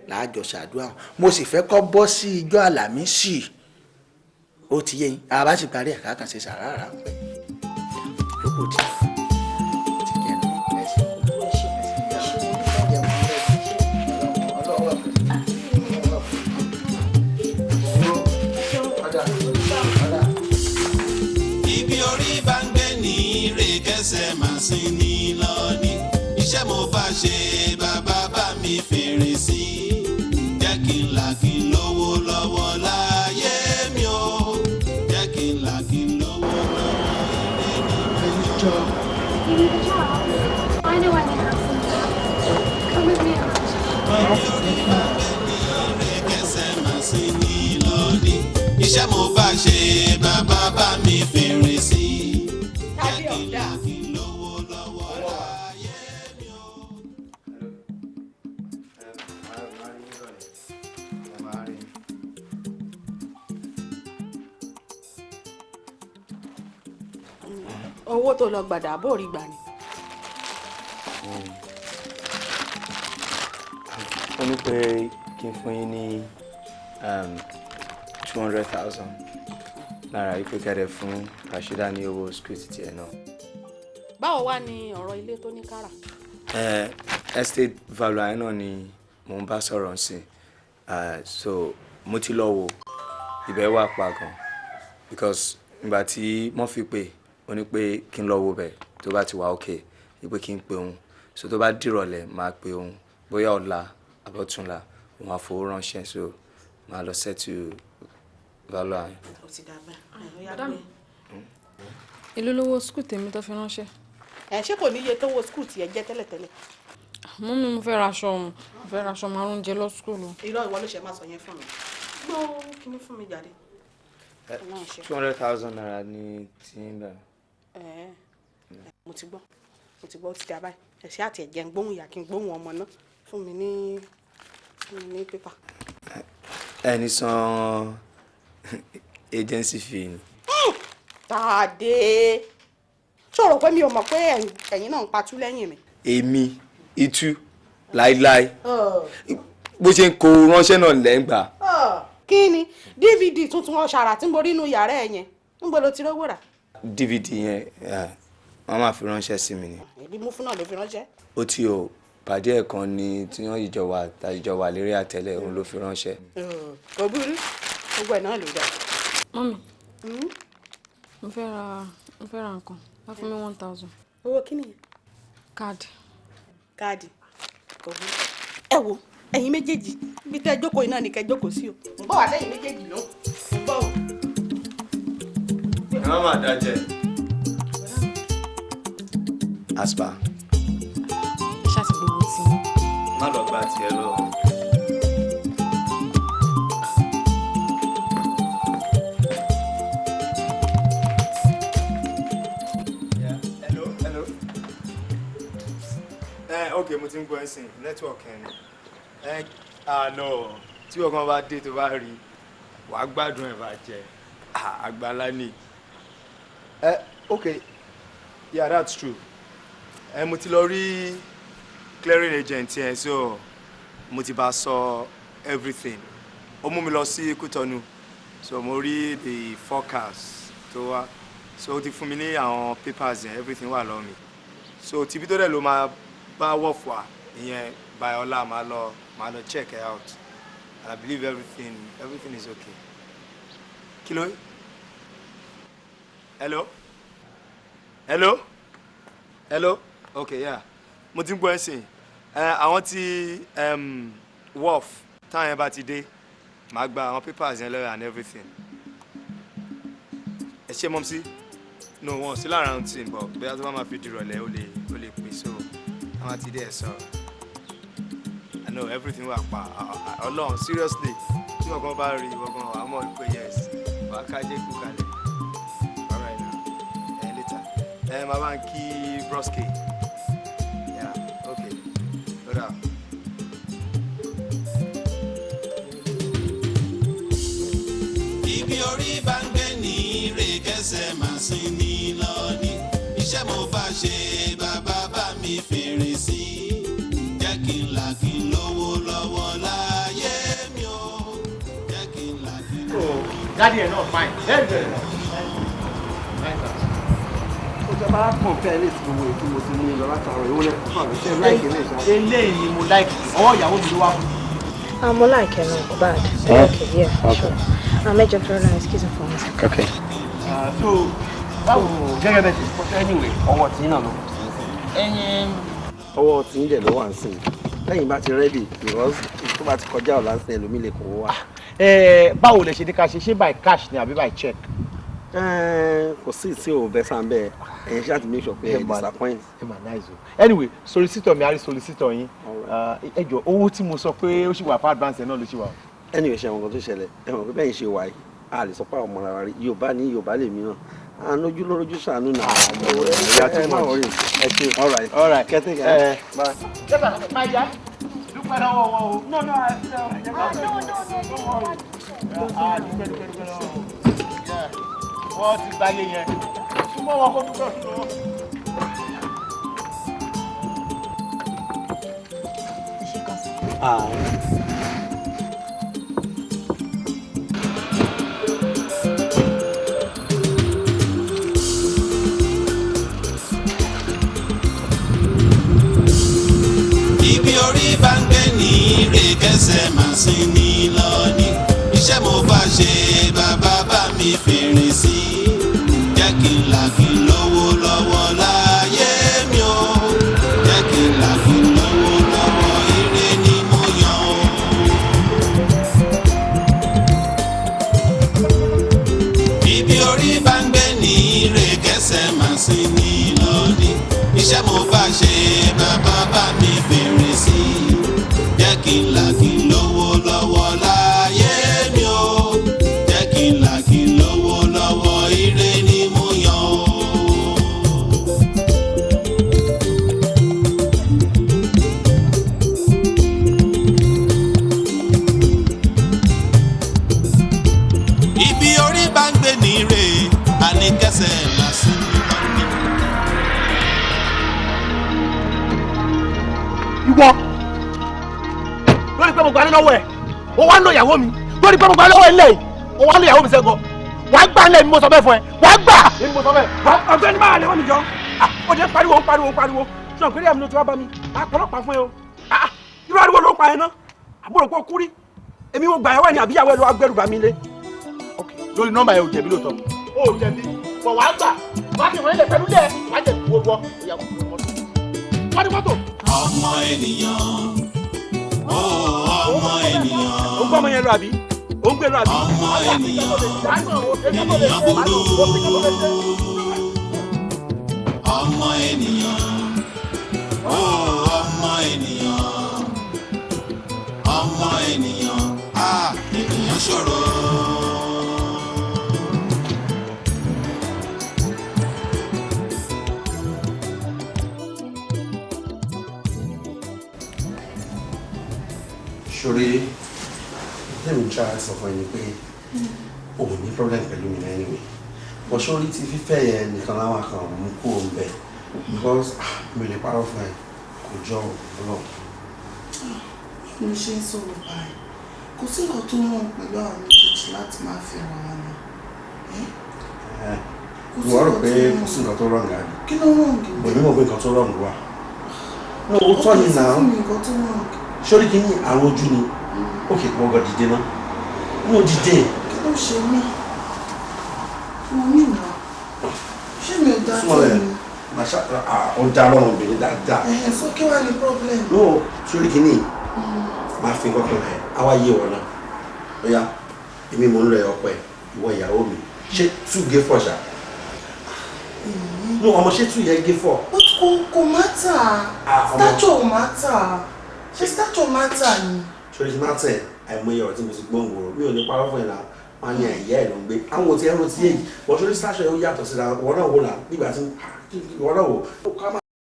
láàjọ ṣàdúrà mo sì fẹ́ kọ́ bọ́ sí ijọ́ àlàmísì ó ti yé yín àbá sì parí ẹ̀ka kan ṣe sàràrà ń pẹ́ lóko tí. ibi orí bá ń gbé ní ire kẹsẹ̀ máa sin ní lọ́ọ̀dì iṣẹ́ mo bá ṣe bàbá bá mi fèrè sí jẹ́ kí n là kí n lówó lọ́wọ́ láyé mi o jẹ́ kí n là kí n lówó lọ́wọ́ ire ni mo yọ. I know I can have some. Come with me. ibi orí bá ń gbé ní ire kẹsẹ̀ máa sin ní lọ́ọ̀dì iṣẹ́ mo bá ṣe bàbá bá mi fèrè sí jẹ́ kí n là kí n lówó lọ́wọ́ láyé mi o. owó tó lọ gbàdá bó rí gbà ni. ó ní pé kí n fún yín ní 200,000 náírà yìí pé kẹ́rẹ̀ fún Rashida ní owó school títí ẹ̀ náà. báwo wá ní ọ̀rọ̀ ilé tó ní kára. Estate value ẹ̀ náà ni mò ń bá sọ̀rọ̀ sí so mo ti lọ wo ibẹ̀ wà pa gan because ìgbà tí wọ́n fi pè ó ní pé kí n lọ wo bẹ̀ tó bá ti wà okay ìpè kí n pe òun so tó bá dìrọ̀lẹ́ máa pe òun bóyá ọ̀la àbọ̀túnla òun àfowó ránṣẹ́ so máa lọ settle value ẹ̀. ó ti dàgbà ọ̀yá pé. èló lówó skul tèmi tó fi ránṣẹ́. ṣé kò níye tó wo skul tiẹ̀ jẹ́ tẹ́lẹ̀tẹ́lẹ̀. mú mi mo fẹ́ ra aṣọ máa ń jẹ lọ skul. irọ́ ìwọ ló ṣe máa sọ yẹn fún mi. gbọ́ kíní fún mi jáde. 200,000 naira ní tí ń bẹ̀. mo ti gbọ́ ó ti dà báyìí ẹ̀ṣẹ́ àti ẹ̀jẹ̀ ń gbóhùn ìyá kí n gbóhùn ọmọ náà fún mi ní pépà. ẹni san agency fee ni. Tàdé ṣòro pé mi ò mọ̀ pé ẹ̀yin náà ń patú lẹ́yìn mi. èmi itú láíláí bó ṣe ń kó ránṣẹ́ náà lẹ́ngbà. kí ni dvd tuntun ọ̀ṣàrà tí mo rí inú yàrá ẹ̀ yẹn ń gbọ́ ló ti rówó rà. dvd yẹn wọ́n máa fi ránṣẹ́ sí mi ni. ìbí mú fún náà ló fi ránṣẹ́. ó ti o pàdé ẹ̀ kan ni tí wọ́n ìjọ wà lérí àtẹ́lẹ̀ òun ló fi ránṣẹ́. kò burú gbogbo ẹ̀ náà ló dà. mọ́mì mo fẹ́ ra nǹkan wá fún mi 1,000. owó kí nìyẹn. káàdì kò burú. ẹ wo ẹ̀yin méjèèjì ibi tẹ́ ẹ jókòó iná ni kẹ́ ẹ jókòó sí o. ń bọ̀ wá lẹ́yìn méjèèjì ló ń bọ̀ o. ẹ má má dájẹ́. aspa. ṣáàtì gbogbo tí. má lọ gba tiẹ̀ lọ. ok mo ti ń gbọ́ ẹ̀sìn network ẹ̀ àná tí ọkàn bá dé tó bá rí wàá gbádùn ẹ̀ bá jẹ àgbàlá ni. ok yeah that's true. mo ti lọ rí clearing agent yẹn so mo ti bá sọ everything ó mú mi lọ sí Kútọ́nù so mo rí the forecast tó wá so ó ti fún mi ní àwọn papers yẹn everything wà lọ́wọ́ mi so tìbí tó dẹ̀ ló máa bá wọ̀ fún wa ìyẹn Báyọ̀lá máa lọ check it out and I believe everything is okay. Kí ló? hello okay yeah mo ti ń gbọ́ ẹ̀sìn àwọn tí wharf táwọn yẹn bá ti dé màá gba àwọn papers yẹn lọ́wọ́ and everything. ẹ ṣe mọ́ sí no wọn sí lára ohun tí ń bọ̀ bóyá tó bá máa fi dìrọ̀lẹ́ ó lè pè so àwọn àti dé ẹ̀ sọ̀rọ̀ I know everything wà pa Ọlọ́run seriously tí wọ́n kan bá rí wọ́n kan wà á mọ̀ pé yes wàá kájé kú kalẹ̀ alright now later màá bá ń kí broski yeah okay lọ́dà. ibi orí bá ń gbé ní ire kẹsẹ̀ máa sin ní lọ́ọ̀dì iṣẹ́ mo bá ṣe bàbá bá mi fèrè sí jẹ́ kí n là kí n lówó lọ́wọ́ láàyè. Daddy ẹ̀ náà fine. Very very nice. Ìjọba kọ̀ǹpẹ́ ilé tí gbogbo ètò mo ti mú lọ látàrọ ìwọ lẹ fún àwọn iṣẹ́ láìkí ilé ìṣá. Eléyìí ni mo like. Ọwọ́ ìyàwó mi ló wá fún. I'm like it, not bad. Okay, yeah, sure. I'll make your friend excuse me for a second. Okay. So, báwo gẹ́gẹ́ bẹ́ẹ̀ ti sọ anyway ọwọ́ tí náà ló ọwọ́ tí ń dẹ̀ ló wà ń sìn lẹ́yìn bá ti ready because tó bá ti kọjá ọ̀la ń sìn ẹlòmíì lè kó wá. Báwo lẹ ṣe ní ká ṣe by cash ni àbí by check? Kò sí tí o bẹ́ sàn bẹ́ẹ̀ ẹ̀yin ṣáà ti make sure pé ẹ̀ disappoint. Anyway solicitor mi àrí solicitor yín ẹ jọ̀ọ́ owó tí mo sọ pé ó ṣì wà fún advance náà ló ṣì wà. Anyway ṣe àwọn nǹkan tó ṣẹlẹ̀ ẹ mọ̀ pé bẹ́ẹ̀ ń ṣe wà yìí a lè sọ pé àwọn ọmọ ara rí Yorùbá ní Yorùbá lè mí náà àánójú lójú ṣàánú náà. Ẹ má wọrí ẹ ṣe all right kẹ́tẹ́ kẹ́ bye. Jẹ́sà máa yá dúpẹ́ lọ́wọ́ wọn o. No no wọ́n ti gbáyé yẹn súnmọ́ wọn kó dúpẹ́ fún wọn. Ibi orí bá ń gbé ní ire kẹsẹ̀ máa sin ní lọ ní iṣẹ́ mo bá ṣe bàbá bá mi fèrè sí jẹ́ kí n là kí n lówó lọ́wọ́ láyé mi o jẹ́ kí n là kí n lówó lọ́wọ́ ire ni mo yàn o. Ibi orí bá ń gbé ní ire kẹsẹ̀ máa sin ní lọ ní iṣẹ́ mo bá ṣe bàbá bá mi fèrè sí jẹ́ kí n là kí n lówó lọ́wọ́ láyé mi o jẹ́ kí n là kí n lówó lọ́wọ́ ire ni mo yàn o. Ibi orí bá ń gbé ní ire àníkẹ́sẹ̀ máa sí ní lọ́ní. Ìwọ lórí pé mo gbà ní lọ́wọ́ ẹ̀ o wá ń lo ìyàwó mi lórí pé mo gbà lọ́wọ́ ẹ̀ lẹ́yìn o wá ń lo ìyàwó mi sẹ́gun wàá gbà ń lẹ̀ mi mo sọ bẹ́ẹ̀ fún ẹ wàá gbà èmi mo sọ bẹ́ẹ̀. ọ̀gbẹ́ni máa lẹ́wọ́n mi jọ ó jẹ́ pariwo ṣé ọ̀gbẹ́ni àmì ló ti wá bá mi àpọ̀lọpàá fún ẹ o irú ariwo ló pa ẹ náà àbúrò pọ̀ kúrí èmi mo gbà ẹ wá ní àbíyàwó ẹ ló wá gbẹrù bá mi lé. lórí nọ́mbà yẹn ò jẹ̀bi lóòótọ́ o ò jẹ̀bi bọ̀ wàá gbà wàá fi wọ́n ilẹ̀ pẹ̀lú lẹ̀ wàá jẹ̀ wọ́n gbọ́ ìyàwó mọ́tò. Ọmọ ènìyàn ọmọ ènìyàn. ó gbọ́ ọmọ yẹn lọ àbí ó ń gbé lọ àbí. Ọmọ ènìyàn ènìyàn burú. Ọmọ ènìyàn ọmọ ènìyàn ọmọ ènìyàn ènìyàn ṣòro. Ṣorí lẹ́mi tí a sọ fún ẹni pé o ò ní problem pẹ̀lú mi náà anyway but ṣorí ti fífẹ́ yẹn nìkan láwọn kan mú kó o bẹ̀ because mi ò lè parọ́ fún ẹ kò jọ ọlọ́run. mo ṣe ń sọ̀rọ̀ báyìí kò sí nǹkan tó wọ́n pẹ̀lú àwọn méjèèjì láti máa fẹ́ ra wọn ni. ìwọ rò pé kò sí nǹkan tó rọrùn àbí. kí ló rọrùn kí. òní mọ̀ pé nǹkan tó rọrùn wà. ó tọ́ ni náà sórí kí ní àwọn ojú ni ó kì í pọ̀ ọgọ́ dìde náà ní ó dìde. kí ló ṣe mí mo ní ìná ṣé mi ò dá tó mi. ó dá lọ́rùn obìnrin dáadáa. sọ kí wàá ní problem. no sórí kí ní máa fi kọ́kọ́ rẹ̀ àwa yé wọn náà ó yá èmi mò ń lọ ọkọ ẹ̀ ìwọ ìyàwó mi ṣé tú gé fọ̀ ṣá. no ọmọ ṣé tú yẹ gé fọ̀. kò mátà stature ò mátà ṣe stature mátà ni. ṣòrí ti mátà ẹ àìmọye ọ̀rọ̀ tí mo ti gbọ́ ń wòrò mi ò ní parọ́ fún ẹ̀ náà wọn ní àyè ẹ̀ ló ń gbé àwọn òtí ẹ̀rọ ti yé yìí wọ́n ṣòrí stature yóò yàtọ̀ síra wọn náà wò náà nígbà tí wọn náà wò ó ká má